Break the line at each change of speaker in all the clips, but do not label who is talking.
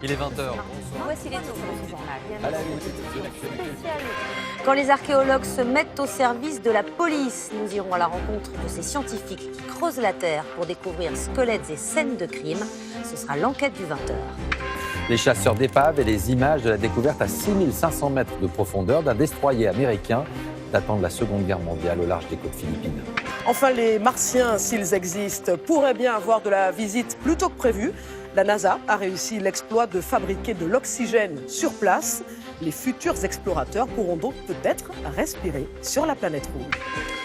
Il est 20h.
Voici les titres de ce journal.
À la une de l'actualité.
Quand les archéologues se mettent au service de la police, nous irons à la rencontre de ces scientifiques qui creusent la terre pour découvrir squelettes et scènes de crime. Ce sera l'enquête du 20h.
Les chasseurs d'épaves et les images de la découverte à 6500 mètres de profondeur d'un destroyer américain datant de la Seconde Guerre mondiale au large des côtes philippines.
Enfin, les Martiens, s'ils existent, pourraient bien avoir de la visite plus tôt que prévu. La NASA a réussi l'exploit de fabriquer de l'oxygène sur place. Les futurs explorateurs pourront donc peut-être respirer sur la planète rouge.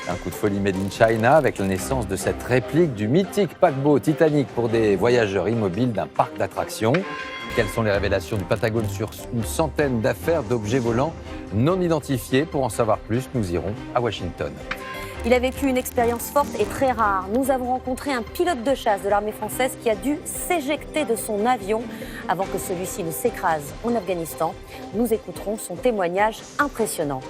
Un coup de folie made in China avec la naissance de cette réplique du mythique paquebot Titanic pour des voyageurs immobiles d'un parc d'attractions. Quelles sont les révélations du Pentagone sur une centaine d'affaires d'objets volants non identifiés? Pour en savoir plus, nous irons à Washington.
Il a vécu une expérience forte et très rare. Nous avons rencontré un pilote de chasse de l'armée française qui a dû s'éjecter de son avion avant que celui-ci ne s'écrase en Afghanistan. Nous écouterons son témoignage impressionnant.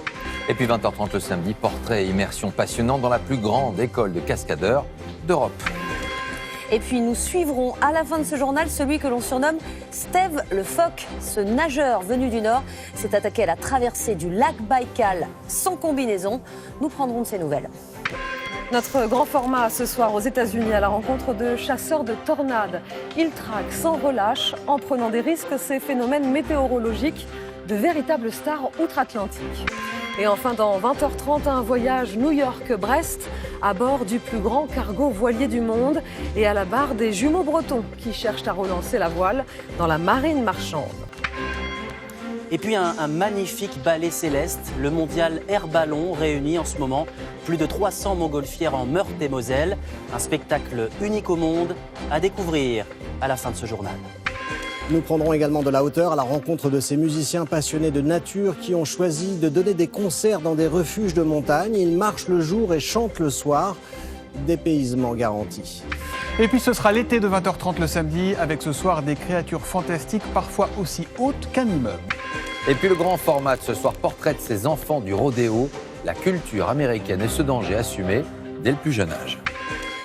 Et puis 20h30 le samedi, portrait et immersion passionnante dans la plus grande école de cascadeurs d'Europe.
Et puis nous suivrons à la fin de ce journal celui que l'on surnomme Steve le phoque. Ce nageur venu du Nord s'est attaqué à la traversée du lac Baïkal sans combinaison. Nous prendrons de ses nouvelles.
Notre grand format ce soir aux États-Unis à la rencontre de chasseurs de tornades. Ils traquent sans relâche, en prenant des risques, ces phénomènes météorologiques de véritables stars outre-Atlantique. Et enfin, dans 20h30, un voyage New York-Brest à bord du plus grand cargo voilier du monde et à la barre des jumeaux bretons qui cherchent à relancer la voile dans la marine marchande.
Et puis un magnifique ballet céleste, le mondial Air Ballon réunit en ce moment plus de 300 montgolfières en Meurthe-et-Moselle. Un spectacle unique au monde à découvrir à la fin de ce journal.
Nous prendrons également de la hauteur à la rencontre de ces musiciens passionnés de nature qui ont choisi de donner des concerts dans des refuges de montagne. Ils marchent le jour et chantent le soir. Dépaysement garanti.
Et puis ce sera l'été de 20h30 le samedi avec ce soir des créatures fantastiques parfois aussi hautes qu'un immeuble.
Et puis le grand format de ce soir, portrait de ces enfants du rodéo, la culture américaine et ce danger assumé dès le plus jeune âge.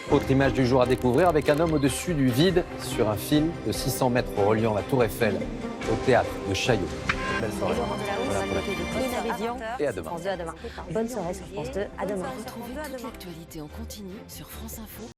Autre image du jour à découvrir avec un homme au-dessus du vide sur un fil de 600 mètres reliant la Tour Eiffel au théâtre de Chaillot. Belle soirée. Et à demain.
France 2 à demain. Bonne soirée sur France 2. À demain.
Retrouvez toute l'actualité en continu sur France Info.